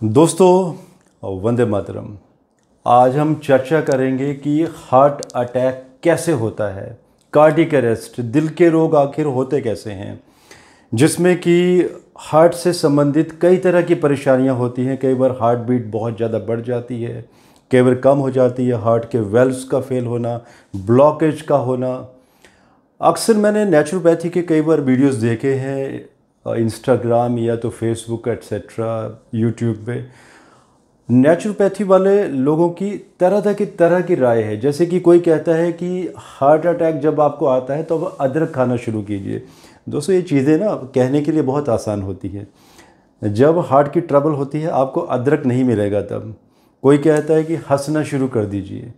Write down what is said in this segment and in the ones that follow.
दोस्तों वंदे मातरम। आज हम चर्चा करेंगे कि हार्ट अटैक कैसे होता है, कार्डियक अरेस्ट, दिल के रोग आखिर होते कैसे हैं, जिसमें कि हार्ट से संबंधित कई तरह की परेशानियां होती हैं। कई बार हार्ट बीट बहुत ज़्यादा बढ़ जाती है, कई बार कम हो जाती है, हार्ट के वेल्व्स का फेल होना, ब्लॉकेज का होना। अक्सर मैंने नेचुरोपैथी के कई बार वीडियोस देखे हैं इंस्टाग्राम या तो फेसबुक एट्सेट्रा यूट्यूब पे। नेचुरोपैथी वाले लोगों की तरह की राय है। जैसे कि कोई कहता है कि हार्ट अटैक जब आपको आता है तो अब अदरक खाना शुरू कीजिए। दोस्तों ये चीज़ें ना कहने के लिए बहुत आसान होती है। जब हार्ट की ट्रबल होती है आपको अदरक नहीं मिलेगा। तब कोई कहता है कि हंसना शुरू कर दीजिए।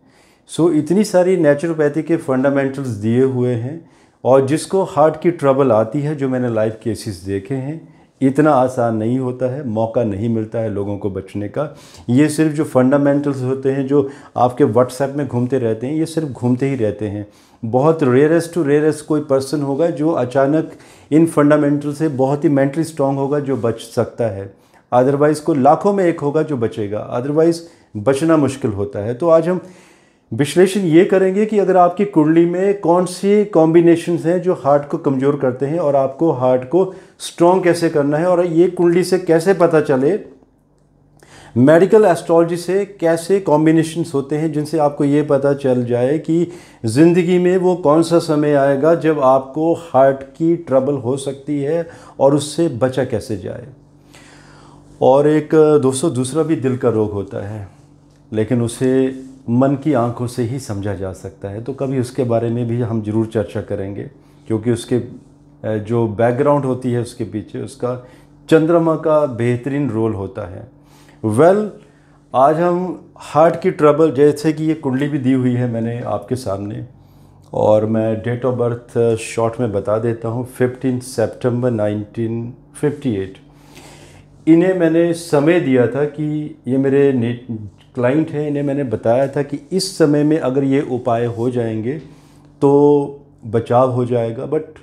सो इतनी सारी नेचुरोपैथी के फंडामेंटल्स दिए हुए हैं, और जिसको हार्ट की ट्रबल आती है, जो मैंने लाइव केसेस देखे हैं, इतना आसान नहीं होता है, मौका नहीं मिलता है लोगों को बचने का। ये सिर्फ जो फंडामेंटल्स होते हैं जो आपके व्हाट्सएप में घूमते रहते हैं, ये सिर्फ घूमते ही रहते हैं। बहुत रेयरेस्ट टू रेयरेस्ट कोई पर्सन होगा जो अचानक इन फंडामेंटल से बहुत ही मेंटली स्ट्रांग होगा जो बच सकता है। अदरवाइज़ को लाखों में एक होगा जो बचेगा, अदरवाइज़ बचना मुश्किल होता है। तो आज हम विश्लेषण ये करेंगे कि अगर आपकी कुंडली में कौन सी कॉम्बिनेशंस हैं जो हार्ट को कमज़ोर करते हैं, और आपको हार्ट को स्ट्रॉन्ग कैसे करना है, और ये कुंडली से कैसे पता चले, मेडिकल एस्ट्रोलॉजी से कैसे कॉम्बिनेशंस होते हैं जिनसे आपको ये पता चल जाए कि ज़िंदगी में वो कौन सा समय आएगा जब आपको हार्ट की ट्रबल हो सकती है और उससे बचा कैसे जाए। और एक दोस्तों दूसरा भी दिल का रोग होता है, लेकिन उसे मन की आंखों से ही समझा जा सकता है। तो कभी उसके बारे में भी हम ज़रूर चर्चा करेंगे, क्योंकि उसके जो बैकग्राउंड होती है उसके पीछे उसका चंद्रमा का बेहतरीन रोल होता है। आज हम हार्ट की ट्रबल, जैसे कि ये कुंडली भी दी हुई है मैंने आपके सामने, और मैं डेट ऑफ बर्थ शॉर्ट में बता देता हूँ, 15 सितंबर 1958। इन्हें मैंने समय दिया था कि ये मेरे क्लाइंट हैं, इन्हें मैंने बताया था कि इस समय में अगर ये उपाय हो जाएंगे तो बचाव हो जाएगा। बट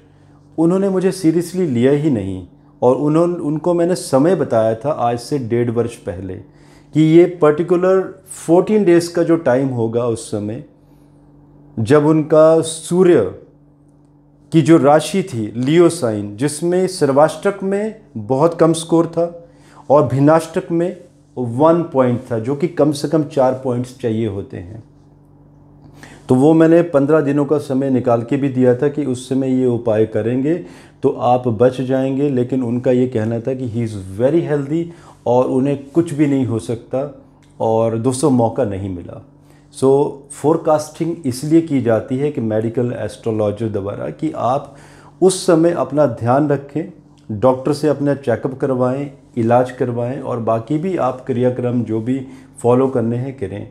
उन्होंने मुझे सीरियसली लिया ही नहीं, और उनको मैंने समय बताया था आज से 1.5 वर्ष पहले कि ये पर्टिकुलर 14 डेज़ का जो टाइम होगा, उस समय जब उनका सूर्य की जो राशि थी लियो साइन, जिसमें सर्वाष्टक में बहुत कम स्कोर था और भिन्नाष्टक में 1 पॉइंट था, जो कि कम से कम 4 पॉइंट्स चाहिए होते हैं। तो वो मैंने 15 दिनों का समय निकाल के भी दिया था कि उस समय ये उपाय करेंगे तो आप बच जाएंगे। लेकिन उनका ये कहना था कि ही इज़ वेरी हेल्दी और उन्हें कुछ भी नहीं हो सकता, और दोस्तों मौका नहीं मिला। सो फोरकास्टिंग इसलिए की जाती है कि मेडिकल एस्ट्रोलॉजर द्वारा, कि आप उस समय अपना ध्यान रखें, डॉक्टर से अपना चेकअप करवाएं, इलाज करवाएं, और बाकी भी आप क्रियाक्रम जो भी फॉलो करने हैं करें।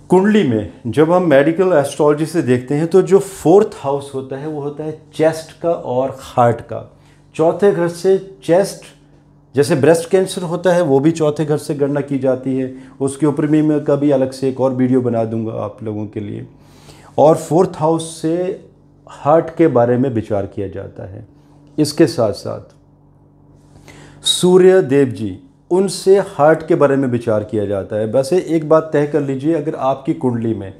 कुंडली में जब हम मेडिकल एस्ट्रोलॉजी से देखते हैं तो जो 4th हाउस होता है वो होता है चेस्ट का और हार्ट का। चौथे घर से चेस्ट, जैसे ब्रेस्ट कैंसर होता है वो भी चौथे घर से गणना की जाती है। उसके ऊपर भी मैं कभी अलग से एक और वीडियो बना दूंगा आप लोगों के लिए। और 4th हाउस से हार्ट के बारे में विचार किया जाता है। इसके साथ साथ सूर्य देव जी, उनसे हार्ट के बारे में विचार किया जाता है। वैसे एक बात तय कर लीजिए, अगर आपकी कुंडली में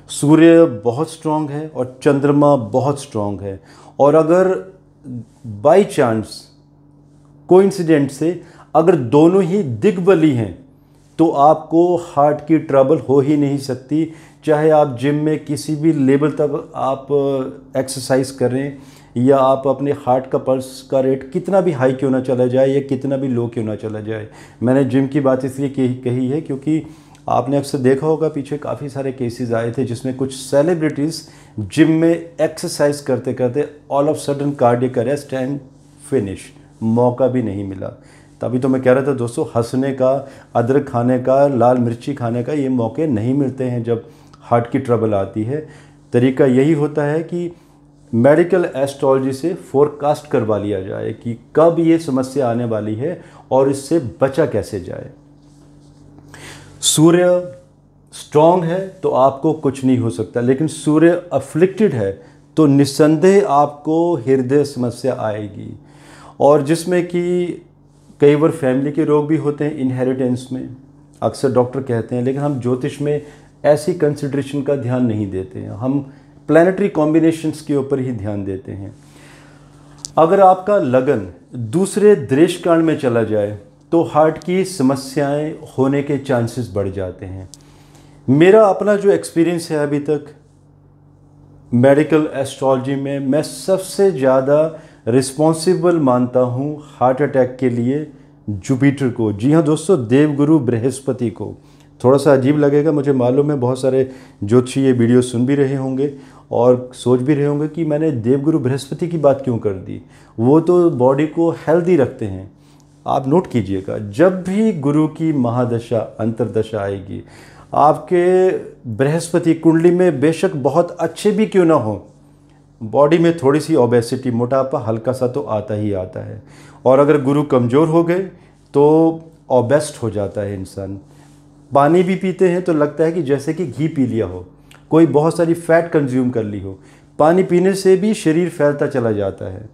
सूर्य बहुत स्ट्रांग है और चंद्रमा बहुत स्ट्रांग है, और अगर बाय चांस कोइंसिडेंट से अगर दोनों ही दिग्बली हैं, तो आपको हार्ट की ट्रबल हो ही नहीं सकती। चाहे आप जिम में किसी भी लेवल तक आप एक्सरसाइज करें, या आप अपने हार्ट का पल्स का रेट कितना भी हाई क्यों ना चला जाए या कितना भी लो क्यों ना चला जाए। मैंने जिम की बात इसलिए कही है क्योंकि आपने अक्सर देखा होगा पीछे काफ़ी सारे केसेस आए थे जिसमें कुछ सेलिब्रिटीज़ जिम में एक्सरसाइज करते करते all of sudden cardiac arrest and finish, मौका भी नहीं मिला। तभी तो मैं कह रहा था दोस्तों, हंसने का, अदरक खाने का, लाल मिर्ची खाने का ये मौके नहीं मिलते हैं जब हार्ट की ट्रबल आती है। तरीका यही होता है कि मेडिकल एस्ट्रोलॉजी से फोरकास्ट करवा लिया जाए कि कब ये समस्या आने वाली है और इससे बचा कैसे जाए। सूर्य स्ट्रांग है तो आपको कुछ नहीं हो सकता, लेकिन सूर्य अफ्लिक्टेड है तो निस्संदेह आपको हृदय समस्या आएगी, और जिसमें कि कई बार फैमिली के रोग भी होते हैं इनहेरिटेंस में, अक्सर डॉक्टर कहते हैं, लेकिन हम ज्योतिष में ऐसी कंसिडरेशन का ध्यान नहीं देते हैं, हम प्लानिटरी कॉम्बिनेशंस के ऊपर ही ध्यान देते हैं। अगर आपका लगन दूसरे दृष्टिकोण में चला जाए तो हार्ट की समस्याएं होने के चांसेस बढ़ जाते हैं। मेरा अपना जो एक्सपीरियंस है अभी तक मेडिकल एस्ट्रोलॉजी में, मैं सबसे ज़्यादा रिस्पॉन्सिबल मानता हूँ हार्ट अटैक के लिए जुपिटर को। जी हाँ दोस्तों, देवगुरु बृहस्पति को। थोड़ा सा अजीब लगेगा, मुझे मालूम है बहुत सारे ज्योतिषी ये वीडियो सुन भी रहे होंगे और सोच भी रहे होंगे कि मैंने देवगुरु बृहस्पति की बात क्यों कर दी, वो तो बॉडी को हेल्दी रखते हैं। आप नोट कीजिएगा, जब भी गुरु की महादशा अंतरदशा आएगी, आपके बृहस्पति कुंडली में बेशक बहुत अच्छे भी क्यों ना हो, बॉडी में थोड़ी सी ओबेसिटी, मोटापा हल्का सा तो आता ही आता है। और अगर गुरु कमज़ोर हो गए तो ओबेस्ट हो जाता है इंसान। पानी भी पीते हैं तो लगता है कि जैसे कि घी पी लिया हो, कोई बहुत सारी फैट कंज्यूम कर ली हो। पानी पीने से भी शरीर फैलता चला जाता है।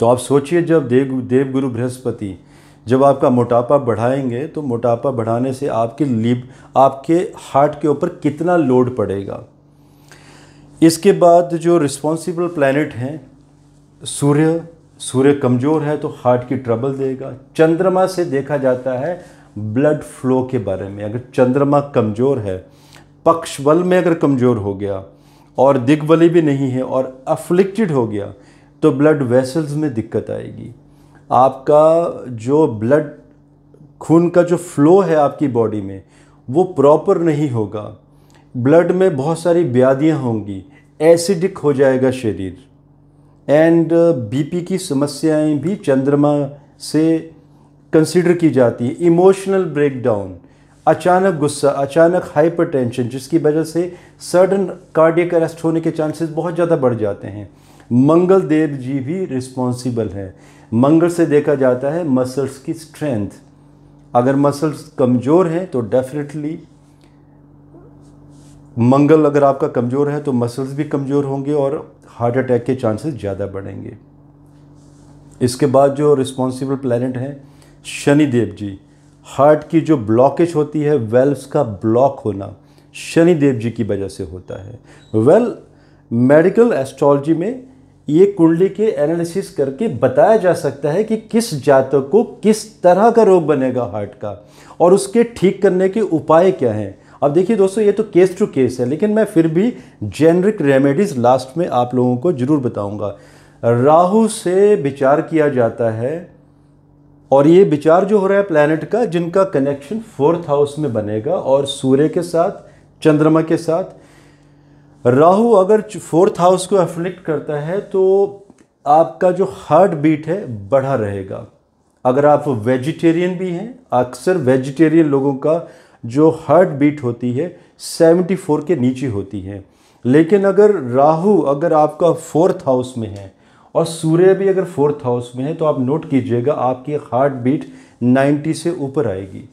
तो आप सोचिए, जब देवगुरु बृहस्पति जब आपका मोटापा बढ़ाएंगे तो मोटापा बढ़ाने से आपके हार्ट के ऊपर कितना लोड पड़ेगा। इसके बाद जो रिस्पॉन्सिबल प्लैनेट हैं सूर्य कमज़ोर है तो हार्ट की ट्रबल देगा। चंद्रमा से देखा जाता है ब्लड फ्लो के बारे में, अगर चंद्रमा कमज़ोर है, पक्ष बल में अगर कमज़ोर हो गया और दिग्बली भी नहीं है और अफ्लिक्टेड हो गया तो ब्लड वेसल्स में दिक्कत आएगी। आपका जो ब्लड खून का जो फ्लो है आपकी बॉडी में वो प्रॉपर नहीं होगा, ब्लड में बहुत सारी व्याधियाँ होंगी, एसिडिक हो जाएगा शरीर। एंड बीपी की समस्याएं भी चंद्रमा से कंसीडर की जाती है। इमोशनल ब्रेकडाउन, अचानक गुस्सा, अचानक हाइपरटेंशन, जिसकी वजह से सडन कार्डियक अरेस्ट होने के चांसेस बहुत ज़्यादा बढ़ जाते हैं। मंगल देव जी भी रिस्पॉन्सिबल हैं। मंगल से देखा जाता है मसल्स की स्ट्रेंथ। अगर मसल्स कमज़ोर हैं तो डेफिनेटली मंगल अगर आपका कमज़ोर है तो मसल्स भी कमज़ोर होंगे और हार्ट अटैक के चांसेस ज़्यादा बढ़ेंगे। इसके बाद जो रिस्पॉन्सिबल प्लैनेट हैं शनि देव जी, हार्ट की जो ब्लॉकेज होती है, वेल्व्स का ब्लॉक होना शनि देव जी की वजह से होता है। मेडिकल एस्ट्रोलॉजी में ये कुंडली के एनालिसिस करके बताया जा सकता है कि किस जातक को किस तरह का रोग बनेगा हार्ट का और उसके ठीक करने के उपाय क्या हैं। अब देखिए दोस्तों, ये तो केस टू केस है, लेकिन मैं फिर भी जेनरिक रेमेडीज़ लास्ट में आप लोगों को ज़रूर बताऊंगा। राहु से विचार किया जाता है और ये विचार जो हो रहा है प्लैनेट का, जिनका कनेक्शन 4th हाउस में बनेगा और सूर्य के साथ, चंद्रमा के साथ। राहु अगर 4th हाउस को अफ्लिक्ट करता है तो आपका जो हार्ट बीट है बढ़ा रहेगा। अगर आप वेजिटेरियन भी हैं, अक्सर वेजिटेरियन लोगों का जो हार्ट बीट होती है 74 के नीचे होती है। लेकिन अगर राहु अगर आपका 4th हाउस में है और सूर्य भी अगर 4th हाउस में है तो आप नोट कीजिएगा आपकी हार्ट बीट 90 से ऊपर आएगी।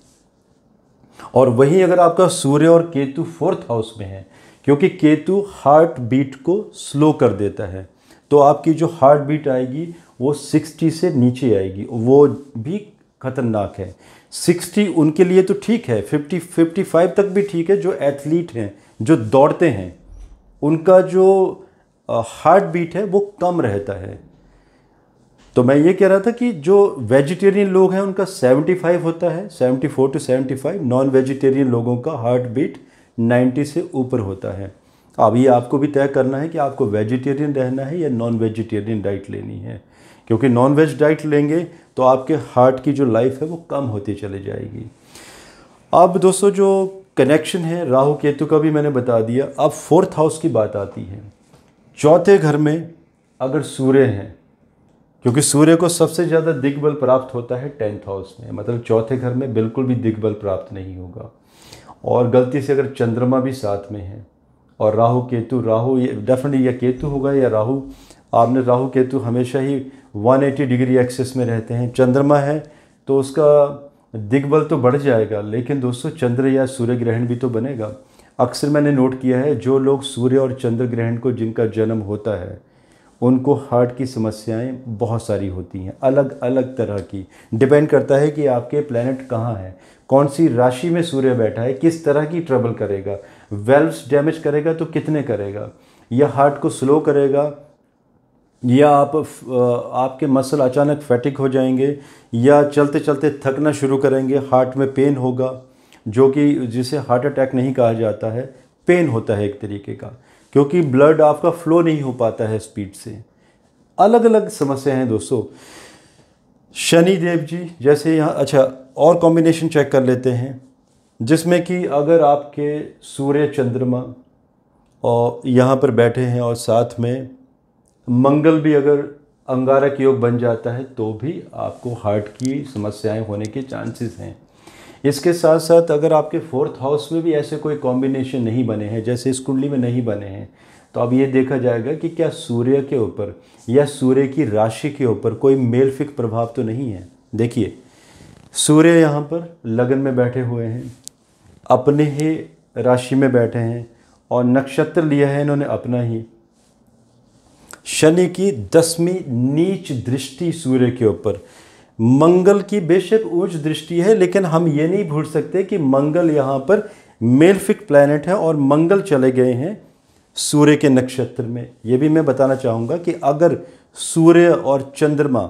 और वहीं अगर आपका सूर्य और केतु 4th हाउस में है, क्योंकि केतु हार्ट बीट को स्लो कर देता है, तो आपकी जो हार्ट बीट आएगी वो 60 से नीचे आएगी, वो भी खतरनाक है। 60 उनके लिए तो ठीक है, 55 तक भी ठीक है। जो एथलीट हैं, जो दौड़ते हैं, उनका जो हार्ट बीट है वो कम रहता है। तो मैं ये कह रहा था कि जो वेजिटेरियन लोग हैं उनका 75 होता है, 74 to 75। नॉन वेजिटेरियन लोगों का हार्ट बीट 90 से ऊपर होता है। अब ये आपको भी तय करना है कि आपको वेजिटेरियन रहना है या नॉन वेजिटेरियन डाइट लेनी है, क्योंकि नॉन वेज डाइट लेंगे तो आपके हार्ट की जो लाइफ है वो कम होती चली जाएगी। अब दोस्तों जो कनेक्शन है राहु केतु का भी मैंने बता दिया। अब 4th हाउस की बात आती है। चौथे घर में अगर सूर्य हैं, क्योंकि सूर्य को सबसे ज़्यादा दिग्बल प्राप्त होता है 10th हाउस में, मतलब चौथे घर में बिल्कुल भी दिग्बल प्राप्त नहीं होगा। और गलती से अगर चंद्रमा भी साथ में है और राहु ये डेफिनेटली या केतु होगा या राहु, आपने राहु केतु हमेशा ही 180 डिग्री एक्सिस में रहते हैं। चंद्रमा है तो उसका दिग्बल तो बढ़ जाएगा, लेकिन दोस्तों चंद्र या सूर्य ग्रहण भी तो बनेगा। अक्सर मैंने नोट किया है जो लोग सूर्य और चंद्र ग्रहण को जिनका जन्म होता है उनको हार्ट की समस्याएं बहुत सारी होती हैं, अलग अलग तरह की। डिपेंड करता है कि आपके प्लैनेट कहाँ है, कौन सी राशि में सूर्य बैठा है, किस तरह की ट्रबल करेगा, वेल्व्स डैमेज करेगा तो कितने करेगा, या हार्ट को स्लो करेगा, या आपके मसल अचानक फैटिक हो जाएंगे, या चलते चलते थकना शुरू करेंगे, हार्ट में पेन होगा, जो कि जिसे हार्ट अटैक नहीं कहा जाता है, पेन होता है एक तरीके का, क्योंकि ब्लड आपका फ्लो नहीं हो पाता है स्पीड से। अलग अलग समस्या हैं दोस्तों। शनि देव जी जैसे यहाँ, अच्छा और कॉम्बिनेशन चेक कर लेते हैं, जिसमें कि अगर आपके सूर्य चंद्रमा और यहाँ पर बैठे हैं और साथ में मंगल भी अगर अंगारक योग बन जाता है तो भी आपको हार्ट की समस्याएं होने के चांसेस हैं। इसके साथ साथ अगर आपके 4th हाउस में भी ऐसे कोई कॉम्बिनेशन नहीं बने हैं, जैसे इस कुंडली में नहीं बने हैं, तो अब ये देखा जाएगा कि क्या सूर्य के ऊपर या सूर्य की राशि के ऊपर कोई मेलफिक प्रभाव तो नहीं है। देखिए सूर्य यहाँ पर लगन में बैठे हुए हैं, अपने ही राशि में बैठे हैं और नक्षत्र लिया है इन्होंने अपना ही। शनि की 10वीं नीच दृष्टि सूर्य के ऊपर, मंगल की बेशक उच्च दृष्टि है, लेकिन हम ये नहीं भूल सकते कि मंगल यहाँ पर मेलफिक प्लैनेट है और मंगल चले गए हैं सूर्य के नक्षत्र में। ये भी मैं बताना चाहूँगा कि अगर सूर्य और चंद्रमा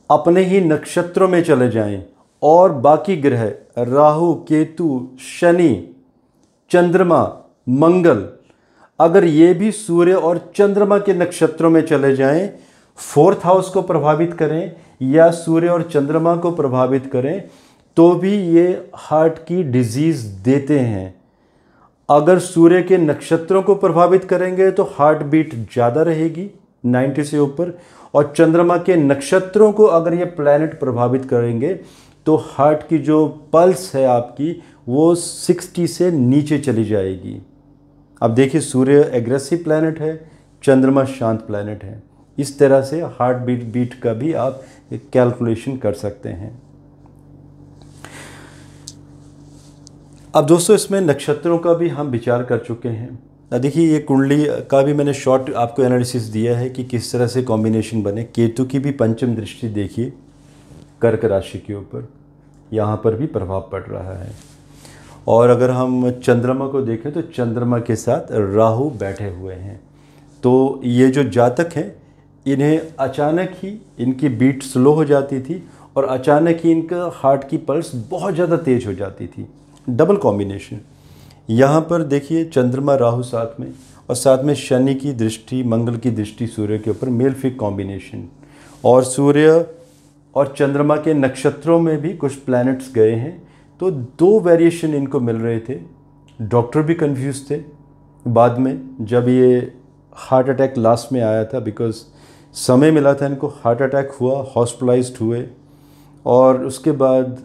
अपने ही नक्षत्रों में चले जाएं और बाकी ग्रह राहु, केतु, शनि, चंद्रमा, मंगल अगर ये भी सूर्य और चंद्रमा के नक्षत्रों में चले जाएं, 4th हाउस को प्रभावित करें या सूर्य और चंद्रमा को प्रभावित करें, तो भी ये हार्ट की डिजीज़ देते हैं। अगर सूर्य के नक्षत्रों को प्रभावित करेंगे तो हार्ट बीट ज़्यादा रहेगी 90 से ऊपर, और चंद्रमा के नक्षत्रों को अगर ये प्लैनेट प्रभावित करेंगे तो हार्ट की जो पल्स है आपकी वो 60 से नीचे चली जाएगी। अब देखिए सूर्य एग्रेसिव प्लैनेट है, चंद्रमा शांत प्लैनेट है। इस तरह से हार्ट बीट का भी आप कैलकुलेशन कर सकते हैं। अब दोस्तों इसमें नक्षत्रों का भी हम विचार कर चुके हैं। देखिए ये कुंडली का भी मैंने शॉर्ट आपको एनालिसिस दिया है कि किस तरह से कॉम्बिनेशन बने। केतु की भी पंचम दृष्टि देखिए कर्क राशि के ऊपर, यहाँ पर भी प्रभाव पड़ रहा है। और अगर हम चंद्रमा को देखें तो चंद्रमा के साथ राहु बैठे हुए हैं। तो ये जो जातक हैं इन्हें अचानक ही इनकी बीट स्लो हो जाती थी और अचानक ही इनका हार्ट की पल्स बहुत ज़्यादा तेज हो जाती थी। Double combination. यहाँ पर देखिए चंद्रमा राहु साथ में, और साथ में शनि की दृष्टि, मंगल की दृष्टि सूर्य के ऊपर, मेलफिक कॉम्बिनेशन। और सूर्य और चंद्रमा के नक्षत्रों में भी कुछ प्लैनेट्स गए हैं, तो 2 वेरिएशन इनको मिल रहे थे। डॉक्टर भी कंफ्यूज थे बाद में जब ये हार्ट अटैक लास्ट में आया था, बिकॉज समय मिला था इनको, हार्ट अटैक हुआ, हॉस्पिटलाइज्ड हुए, और उसके बाद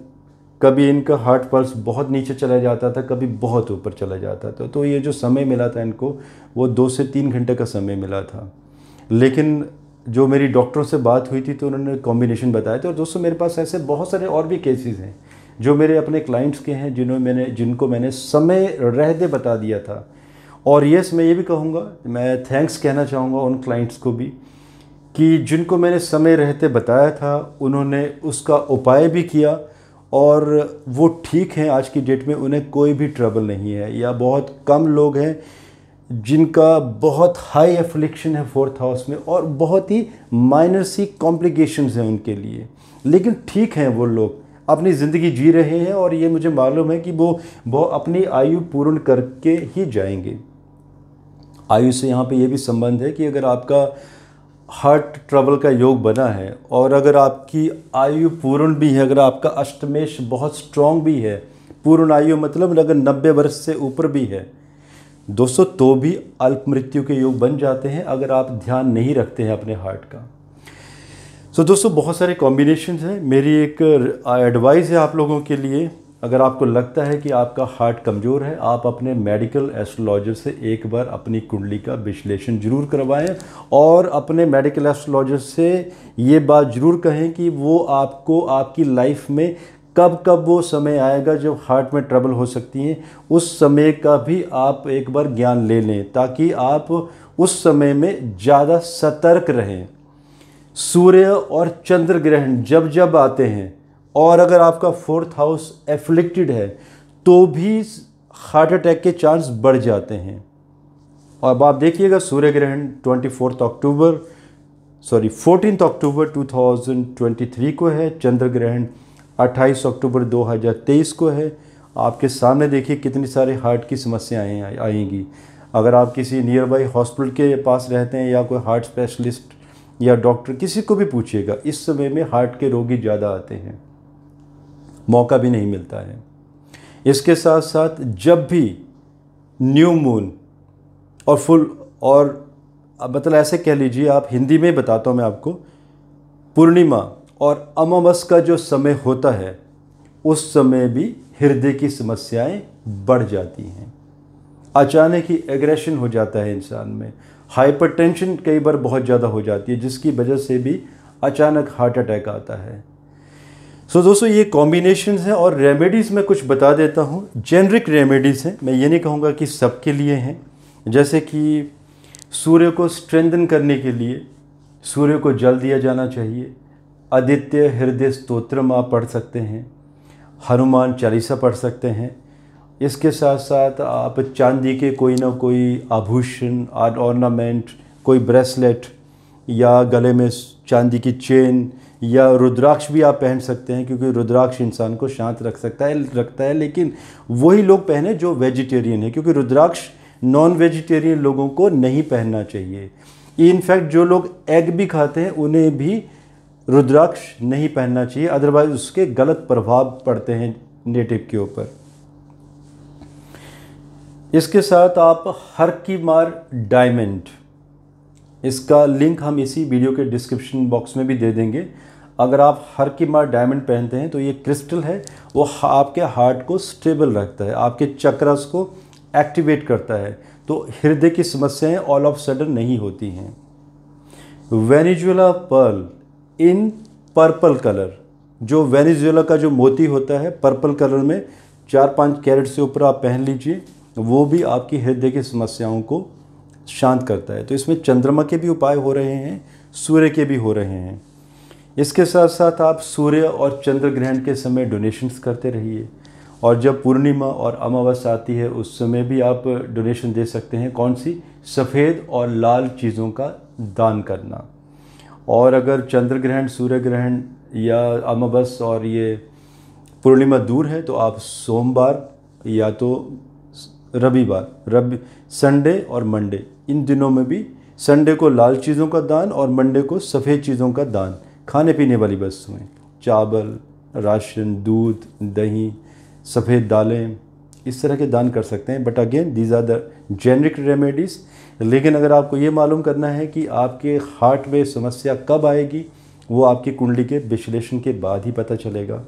कभी इनका हार्ट पल्स बहुत नीचे चला जाता था, कभी बहुत ऊपर चला जाता था। तो ये जो समय मिला था इनको वो 2 से 3 घंटे का समय मिला था। लेकिन जो मेरी डॉक्टरों से बात हुई थी तो उन्होंने कॉम्बिनेशन बताए थे। और दोस्तों मेरे पास ऐसे बहुत सारे और भी केसेस हैं जो मेरे अपने क्लाइंट्स के हैं जिनको मैंने समय रहते बता दिया था। और यस मैं ये भी कहूँगा, मैं थैंक्स कहना चाहूँगा उन क्लाइंट्स को भी कि जिनको मैंने समय रहते बताया था उन्होंने उसका उपाय भी किया और वो ठीक हैं। आज की डेट में उन्हें कोई भी ट्रबल नहीं है, या बहुत कम लोग हैं जिनका बहुत हाई एफ्लिक्शन है 4th हाउस में और बहुत ही माइनर सी कॉम्प्लिकेशंस हैं उनके लिए, लेकिन ठीक हैं, वो लोग अपनी ज़िंदगी जी रहे हैं और ये मुझे मालूम है कि वो अपनी आयु पूर्ण करके ही जाएंगे। आयु से यहाँ पे ये भी संबंध है कि अगर आपका हार्ट ट्रबल का योग बना है और अगर आपकी आयु पूर्ण भी है, अगर आपका अष्टमेश बहुत स्ट्रॉन्ग भी है, पूर्ण आयु मतलब अगर 90 वर्ष से ऊपर भी है दोस्तों, तो भी अल्प मृत्यु के योग बन जाते हैं अगर आप ध्यान नहीं रखते हैं अपने हार्ट का। सो दोस्तों बहुत सारे कॉम्बिनेशन हैं। मेरी एक एडवाइस है आप लोगों के लिए, अगर आपको लगता है कि आपका हार्ट कमज़ोर है, आप अपने मेडिकल एस्ट्रोलॉजर से एक बार अपनी कुंडली का विश्लेषण जरूर करवाएं और अपने मेडिकल एस्ट्रोलॉजर से ये बात ज़रूर कहें कि वो आपको आपकी लाइफ में कब कब वो समय आएगा जब हार्ट में ट्रबल हो सकती है, उस समय का भी आप एक बार ज्ञान ले लें ताकि आप उस समय में ज़्यादा सतर्क रहें। सूर्य और चंद्र ग्रहण जब जब आते हैं और अगर आपका 4th हाउस एफ्लिक्टेड है तो भी हार्ट अटैक के चांस बढ़ जाते हैं। और अब आप देखिएगा सूर्य ग्रहण 14 अक्टूबर 2023 को है, चंद्र ग्रहण 28 अक्टूबर 2023 को है। आपके सामने देखिए कितनी सारी हार्ट की समस्याएं आएंगी। अगर आप किसी नियर बाई हॉस्पिटल के पास रहते हैं या कोई हार्ट स्पेशलिस्ट या डॉक्टर किसी को भी पूछिएगा, इस समय में हार्ट के रोगी ज़्यादा आते हैं, मौका भी नहीं मिलता है। इसके साथ साथ जब भी न्यू मून और फुल, और मतलब ऐसे कह लीजिए, आप हिंदी में बताता हूँ मैं आपको, पूर्णिमा और अमावस का जो समय होता है उस समय भी हृदय की समस्याएं बढ़ जाती हैं। अचानक ही एग्रेशन हो जाता है इंसान में, हाइपरटेंशन कई बार बहुत ज़्यादा हो जाती है जिसकी वजह से भी अचानक हार्ट अटैक आता है। सो दोस्तों ये कॉम्बिनेशंस हैं और रेमेडीज़ मैं कुछ बता देता हूँ। जेनरिक रेमेडीज़ हैं, मैं ये नहीं कहूँगा कि सबके लिए हैं। जैसे कि सूर्य को स्ट्रेंथन करने के लिए सूर्य को जल दिया जाना चाहिए। आदित्य हृदय स्तोत्रम आप पढ़ सकते हैं, हनुमान चालीसा पढ़ सकते हैं। इसके साथ साथ आप चांदी के कोई ना कोई आभूषण, ऑर्नामेंट, कोई ब्रेसलेट या गले में चांदी की चेन या रुद्राक्ष भी आप पहन सकते हैं, क्योंकि रुद्राक्ष इंसान को शांत रखता है। लेकिन वही लोग पहने जो वेजिटेरियन है, क्योंकि रुद्राक्ष नॉन वेजिटेरियन लोगों को नहीं पहनना चाहिए। इनफैक्ट जो लोग एग भी खाते हैं उन्हें भी रुद्राक्ष नहीं पहनना चाहिए, अदरवाइज उसके गलत प्रभाव पड़ते हैं नेटिव के ऊपर। इसके साथ आप हर की मार डायमंड, इसका लिंक हम इसी वीडियो के डिस्क्रिप्शन बॉक्स में भी दे देंगे। अगर आप हर की मार डायमंड पहनते हैं तो ये क्रिस्टल है, वो आपके हार्ट को स्टेबल रखता है, आपके चक्रस को एक्टिवेट करता है, तो हृदय की समस्याएं ऑल ऑफ सडन नहीं होती हैं। Venezuela pearl in purple colour, जो वेनेजुएला का जो मोती होता है पर्पल कलर में 4-5 कैरेट से ऊपर आप पहन लीजिए, वो भी आपकी हृदय की समस्याओं को शांत करता है। तो इसमें चंद्रमा के भी उपाय हो रहे हैं, सूर्य के भी हो रहे हैं। इसके साथ साथ आप सूर्य और चंद्र ग्रहण के समय डोनेशंस करते रहिए, और जब पूर्णिमा और अमावस आती है उस समय भी आप डोनेशन दे सकते हैं। कौन सी? सफ़ेद और लाल चीज़ों का दान करना। और अगर चंद्र ग्रहण, सूर्य ग्रहण या अमावस और ये पूर्णिमा दूर है तो आप सोमवार या तो रविवार, संडे और मंडे, इन दिनों में भी संडे को लाल चीज़ों का दान और मंडे को सफ़ेद चीज़ों का दान, खाने पीने वाली वस्तुएं, चावल, राशन, दूध, दही, सफ़ेद दालें, इस तरह के दान कर सकते हैं। But again these are the generic remedies. लेकिन अगर आपको ये मालूम करना है कि आपके हार्ट में समस्या कब आएगी, वो आपकी कुंडली के विश्लेषण के बाद ही पता चलेगा।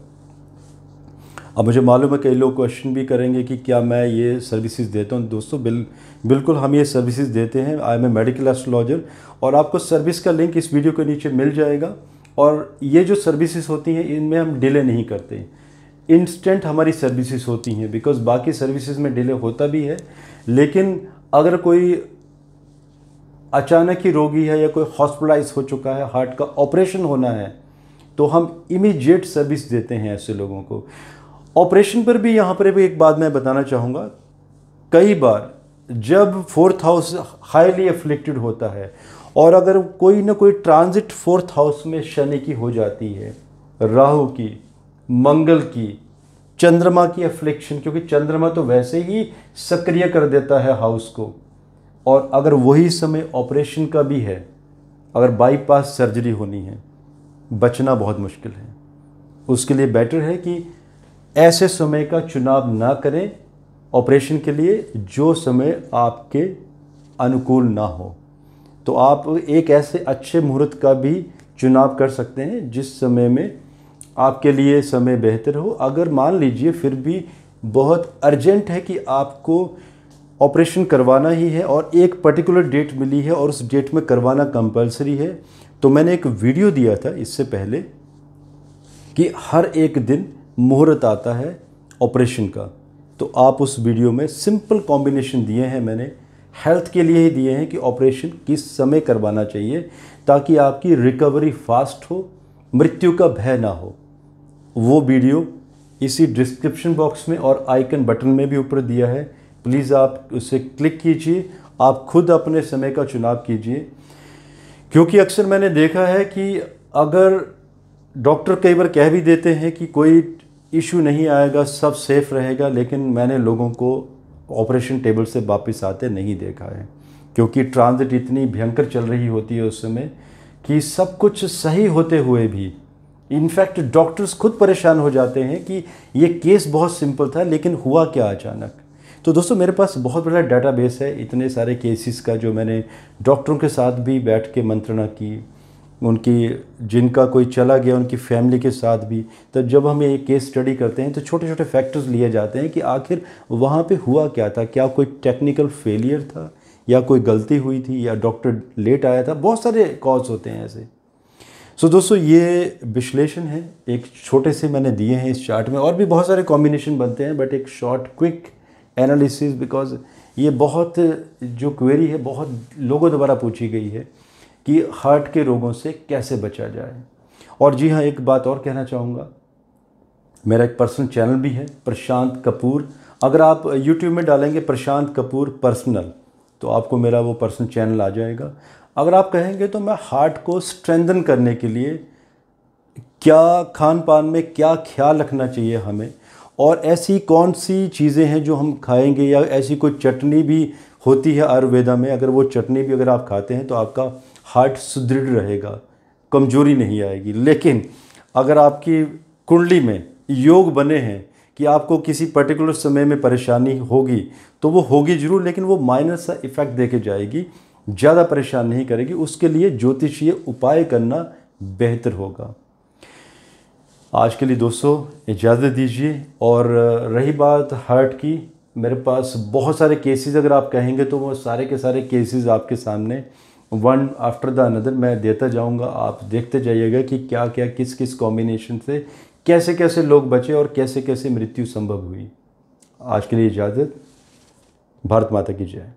अब मुझे मालूम है कई लोग क्वेश्चन भी करेंगे कि क्या मैं ये सर्विसेज देता हूँ। दोस्तों बिल्कुल हम ये सर्विसेज देते हैं। I am a medical astrologer, और आपको सर्विस का लिंक इस वीडियो के नीचे मिल जाएगा। और ये जो सर्विसेज होती हैं इनमें हम डिले नहीं करते, इंस्टेंट हमारी सर्विसेज होती हैं। बिकॉज बाकी सर्विसेज में डिले होता भी है, लेकिन अगर कोई अचानक ही रोगी है या कोई हॉस्पिटलाइज हो चुका है, हार्ट का ऑपरेशन होना है, तो हम इमीडिएट सर्विस देते हैं ऐसे लोगों को। ऑपरेशन पर भी यहाँ पर भी एक बात मैं बताना चाहूँगा, कई बार जब 4th हाउस हाईली एफ्लिक्टेड होता है और अगर कोई ना कोई ट्रांजिट 4th हाउस में शनि की हो जाती है, राहु की, मंगल की, चंद्रमा की एफ्लिक्शन, क्योंकि चंद्रमा तो वैसे ही सक्रिय कर देता है हाउस को, और अगर वही समय ऑपरेशन का भी है, अगर बाईपास सर्जरी होनी है, बचना बहुत मुश्किल है। उसके लिए बेटर है कि ऐसे समय का चुनाव ना करें ऑपरेशन के लिए जो समय आपके अनुकूल ना हो। तो आप एक ऐसे अच्छे मुहूर्त का भी चुनाव कर सकते हैं जिस समय में आपके लिए समय बेहतर हो। अगर मान लीजिए फिर भी बहुत अर्जेंट है कि आपको ऑपरेशन करवाना ही है और एक पर्टिकुलर डेट मिली है और उस डेट में करवाना कंपलसरी है, तो मैंने एक वीडियो दिया था इससे पहले कि हर एक दिन मुहूर्त आता है ऑपरेशन का, तो आप उस वीडियो में सिंपल कॉम्बिनेशन दिए हैं मैंने हेल्थ के लिए ही दिए हैं कि ऑपरेशन किस समय करवाना चाहिए ताकि आपकी रिकवरी फास्ट हो, मृत्यु का भय ना हो। वो वीडियो इसी डिस्क्रिप्शन बॉक्स में और आइकन बटन में भी ऊपर दिया है, प्लीज़ आप उसे क्लिक कीजिए, आप खुद अपने समय का चुनाव कीजिए। क्योंकि अक्सर मैंने देखा है कि अगर डॉक्टर कई बार कह भी देते हैं कि कोई इशू नहीं आएगा, सब सेफ रहेगा, लेकिन मैंने लोगों को ऑपरेशन टेबल से वापस आते नहीं देखा है, क्योंकि ट्रांजिट इतनी भयंकर चल रही होती है उस समय कि सब कुछ सही होते हुए भी इनफैक्ट डॉक्टर्स खुद परेशान हो जाते हैं कि ये केस बहुत सिंपल था लेकिन हुआ क्या अचानक। तो दोस्तों मेरे पास बहुत बड़ा डाटाबेस है इतने सारे केसेस का, जो मैंने डॉक्टरों के साथ भी बैठ के मंत्रणा की, उनकी जिनका कोई चला गया उनकी फैमिली के साथ भी। तो जब हम ये केस स्टडी करते हैं तो छोटे छोटे फैक्टर्स लिए जाते हैं कि आखिर वहाँ पे हुआ क्या था, क्या कोई टेक्निकल फेलियर था या कोई गलती हुई थी या डॉक्टर लेट आया था, बहुत सारे कॉज होते हैं ऐसे। सो दोस्तों ये विश्लेषण है एक छोटे से मैंने दिए हैं इस चार्ट में, और भी बहुत सारे कॉम्बिनेशन बनते हैं, बट एक शॉर्ट क्विक एनालिसिस, बिकॉज ये बहुत जो क्वेरी है बहुत लोगों द्वारा पूछी गई है कि हार्ट के रोगों से कैसे बचा जाए। और जी हाँ, एक बात और कहना चाहूँगा, मेरा एक पर्सनल चैनल भी है प्रशांत कपूर। अगर आप यूट्यूब में डालेंगे प्रशांत कपूर पर्सनल तो आपको मेरा वो पर्सनल चैनल आ जाएगा। अगर आप कहेंगे तो मैं हार्ट को स्ट्रेंथन करने के लिए क्या खान पान में क्या ख्याल रखना चाहिए हमें, और ऐसी कौन सी चीज़ें हैं जो हम खाएंगे, या ऐसी कोई चटनी भी होती है आयुर्वेदा में, अगर वो चटनी भी अगर आप खाते हैं तो आपका हार्ट सुदृढ़ रहेगा, कमजोरी नहीं आएगी। लेकिन अगर आपकी कुंडली में योग बने हैं कि आपको किसी पर्टिकुलर समय में परेशानी होगी तो वो होगी ज़रूर, लेकिन वो माइनर सा इफ़ेक्ट दे के जाएगी, ज़्यादा परेशान नहीं करेगी। उसके लिए ज्योतिषीय उपाय करना बेहतर होगा। आज के लिए दोस्तों इजाज़त दीजिए। और रही बात हार्ट की, मेरे पास बहुत सारे केसेस अगर आप कहेंगे तो वो सारे के सारे केसेस आपके सामने वन आफ्टर द अनदर मैं देता जाऊंगा। आप देखते जाइएगा कि क्या क्या किस किस कॉम्बिनेशन से कैसे कैसे लोग बचे और कैसे कैसे मृत्यु संभव हुई। आज के लिए इजाज़त। भारत माता की जय।